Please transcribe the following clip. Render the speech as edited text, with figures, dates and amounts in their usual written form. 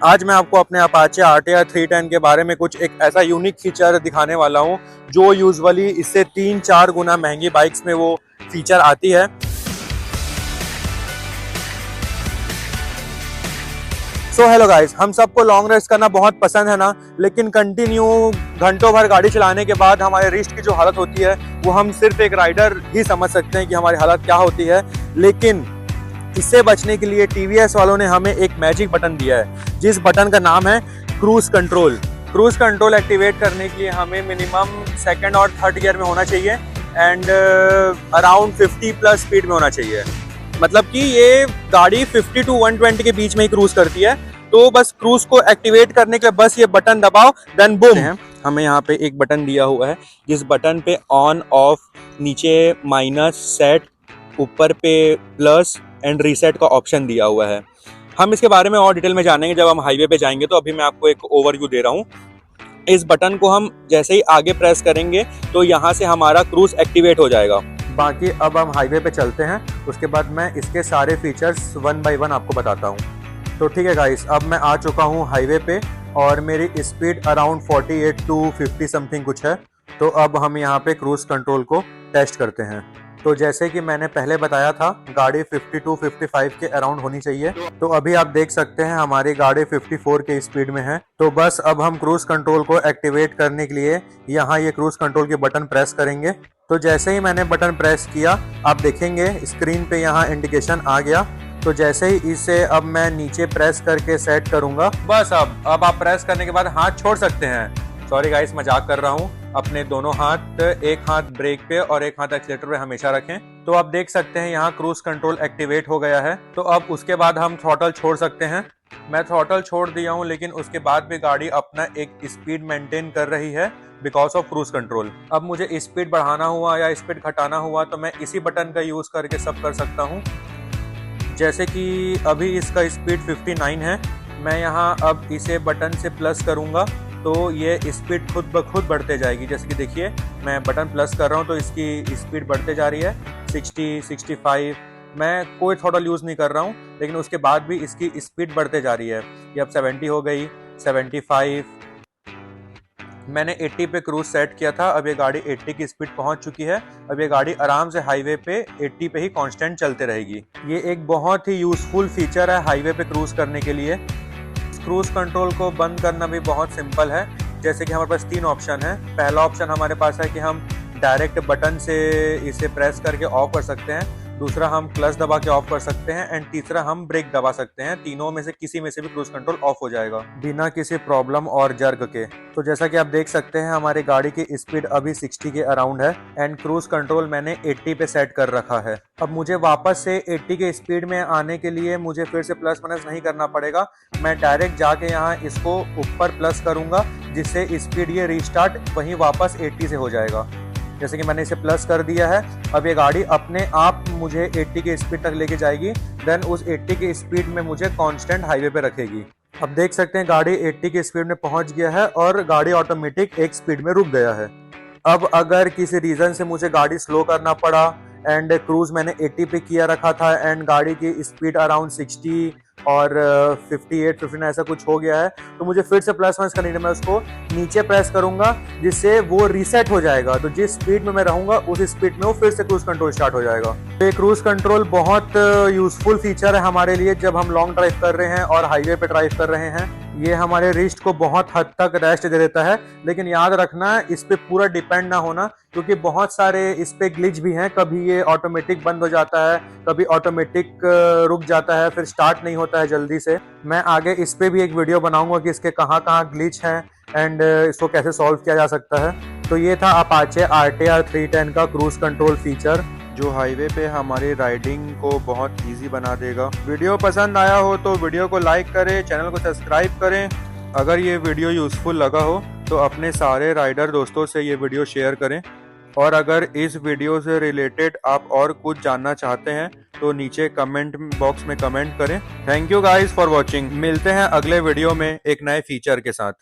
आज मैं आपको अपने अपाचे RTR 310 के बारे में कुछ एक ऐसा यूनिक फीचर दिखाने वाला हूं जो यूजुअली इससे 3-4 गुना महंगी बाइक्स में वो फीचर आती है। सो हेलो गाइस, हम सबको लॉन्ग रेस करना बहुत पसंद है ना, लेकिन कंटिन्यू घंटों भर गाड़ी चलाने के बाद हमारे रिस्ट की जो हालत होती है वो हम सिर्फ एक राइडर ही समझ सकते हैं कि हमारी हालत क्या होती है। लेकिन इससे बचने के लिए टीवीएस वालों ने हमें एक मैजिक बटन दिया है, जिस बटन का नाम है cruise control. Cruise control activate करने के लिए हमें मिनिमम सेकंड और थर्ड गियर में होना चाहिए एंड अराउंड 50+ स्पीड में होना चाहिए। मतलब कि ये गाड़ी 50 to 120 के बीच में ही क्रूज करती है। तो बस क्रूज को एक्टिवेट करने के लिए बस ये बटन दबाओ, देन बूम। हमें यहाँ पे एक बटन दिया हुआ है, जिस बटन पे ऑन ऑफ, नीचे माइनस सेट, ऊपर पे प्लस एंड रीसेट का ऑप्शन दिया हुआ है। हम इसके बारे में और डिटेल में जानेंगे जब हम हाईवे पे जाएंगे। तो अभी मैं आपको एक ओवरव्यू दे रहा हूँ। इस बटन को हम जैसे ही आगे प्रेस करेंगे तो यहाँ से हमारा क्रूज एक्टिवेट हो जाएगा। बाकी अब हम हाईवे पे चलते हैं, उसके बाद मैं इसके सारे फीचर्स 1 by 1 आपको बताता हूँ। तो ठीक है गाइस, अब मैं आ चुका हूँ हाईवे पे और मेरी स्पीड अराउंड 48 to 50 समथिंग कुछ है। तो अब हम यहाँ पे क्रूज कंट्रोल को टेस्ट करते हैं। तो जैसे कि मैंने पहले बताया था, गाड़ी 50 to 55 के अराउंड होनी चाहिए। तो अभी आप देख सकते हैं हमारी गाड़ी 54 के स्पीड में है। तो बस अब हम क्रूज कंट्रोल को एक्टिवेट करने के लिए यहाँ ये क्रूज कंट्रोल के बटन प्रेस करेंगे। तो जैसे ही मैंने बटन प्रेस किया, आप देखेंगे स्क्रीन पे यहाँ इंडिकेशन आ गया। तो जैसे ही इसे अब मैं नीचे प्रेस करके सेट करूंगा, बस अब आप प्रेस करने के बाद हाथ छोड़ सकते हैं। सॉरी गाइस, मजाक कर रहा हूँ। अपने दोनों हाथ, एक हाथ ब्रेक पे और एक हाथ एक्सीलेटर पे हमेशा रखें। तो आप देख सकते हैं यहाँ क्रूज कंट्रोल एक्टिवेट हो गया है। तो अब उसके बाद हम थ्रॉटल छोड़ सकते हैं। मैं थ्रॉटल छोड़ दिया हूँ, लेकिन उसके बाद भी गाड़ी अपना एक स्पीड मेंटेन कर रही है बिकॉज ऑफ क्रूज कंट्रोल। अब मुझे स्पीड बढ़ाना हुआ या स्पीड घटाना हुआ तो मैं इसी बटन का यूज करके सब कर सकता हूँ। जैसे कि अभी इसका स्पीड 59 है, मैं यहाँ अब इसे बटन से प्लस करूँगा तो ये स्पीड खुद ब खुद बढ़ते जाएगी। जैसे कि देखिए, मैं बटन प्लस कर रहा हूँ तो इसकी स्पीड बढ़ते जा रही है 60, 65। मैं कोई थ्रॉटल यूज़ नहीं कर रहा हूँ, लेकिन उसके बाद भी इसकी स्पीड बढ़ते जा रही है। ये अब 70 हो गई, 75। मैंने 80 पे क्रूज सेट किया था, अब ये गाड़ी 80 की स्पीड पहुंच चुकी है। अब ये गाड़ी आराम से हाईवे पे 80 पे ही कांस्टेंट चलते रहेगी। ये एक बहुत ही यूजफुल फीचर है हाईवे पे क्रूज करने के लिए। क्रूज कंट्रोल को बंद करना भी बहुत सिंपल है। जैसे कि हमारे पास 3 ऑप्शन है। पहला ऑप्शन हमारे पास है कि हम डायरेक्ट बटन से इसे प्रेस करके ऑफ कर सकते हैं। दूसरा, हम क्लच दबा के ऑफ कर सकते हैं एंड तीसरा, हम ब्रेक दबा सकते हैं। तीनों में से किसी में से भी क्रूज कंट्रोल ऑफ हो जाएगा बिना किसी प्रॉब्लम और जर्क के। तो जैसा कि आप देख सकते हैं, हमारी गाड़ी की स्पीड अभी 60 के अराउंड है एंड क्रूज कंट्रोल मैंने 80 पे सेट कर रखा है। अब मुझे वापस से 80 के स्पीड में आने के लिए मुझे फिर से प्लस माइनस नहीं करना पड़ेगा। मैं डायरेक्ट जाके यहाँ इसको ऊपर प्लस करूंगा, जिससे स्पीड ये रिस्टार्ट वहीं वापस 80 से हो जाएगा। जैसे कि मैंने इसे प्लस कर दिया है। अब ये गाड़ी अपने आप मुझे 80 की स्पीड तक लेके जाएगी, देन उस 80 की स्पीड में मुझे कांस्टेंट हाईवे पे रखेगी। अब देख सकते हैं गाड़ी 80 की स्पीड में पहुंच गया है और गाड़ी ऑटोमेटिक एक स्पीड में रुक गया है। अब अगर किसी रीजन से मुझे गाड़ी स्लो करना पड़ा एंड क्रूज मैंने 80 पे किया रखा था एंड गाड़ी की स्पीड अराउंड 60 और 58, 59 ऐसा कुछ हो गया है, तो मुझे फिर से प्लस माइनस करने के लिए मैं उसको नीचे प्रेस करूंगा, जिससे वो रीसेट हो जाएगा। तो जिस स्पीड में मैं रहूंगा उस स्पीड में वो फिर से क्रूज कंट्रोल स्टार्ट हो जाएगा। तो ये क्रूज कंट्रोल बहुत यूजफुल फीचर है हमारे लिए जब हम लॉन्ग ड्राइव कर रहे हैं और हाईवे पे ड्राइव कर रहे हैं। ये हमारे रिस्ट को बहुत हद तक रेस्ट दे देता है, लेकिन याद रखना इस पे पूरा डिपेंड ना होना, क्योंकि बहुत सारे इस पे ग्लिच भी हैं। कभी ये ऑटोमेटिक बंद हो जाता है, कभी ऑटोमेटिक रुक जाता है, फिर स्टार्ट नहीं होता है जल्दी से। मैं आगे इस पे भी एक वीडियो बनाऊंगा कि इसके कहाँ कहाँ ग्लिच हैं एंड इसको कैसे सॉल्व किया जा सकता है। तो ये था अपाचे RTR 310 का क्रूज कंट्रोल फीचर, जो हाईवे पे हमारी राइडिंग को बहुत इजी बना देगा। वीडियो पसंद आया हो तो वीडियो को लाइक करें, चैनल को सब्सक्राइब करें। अगर ये वीडियो यूजफुल लगा हो तो अपने सारे राइडर दोस्तों से ये वीडियो शेयर करें। और अगर इस वीडियो से रिलेटेड आप और कुछ जानना चाहते हैं तो नीचे कमेंट बॉक्स में कमेंट करें। Thank you guys for watching. मिलते हैं अगले वीडियो में एक नए फीचर के साथ।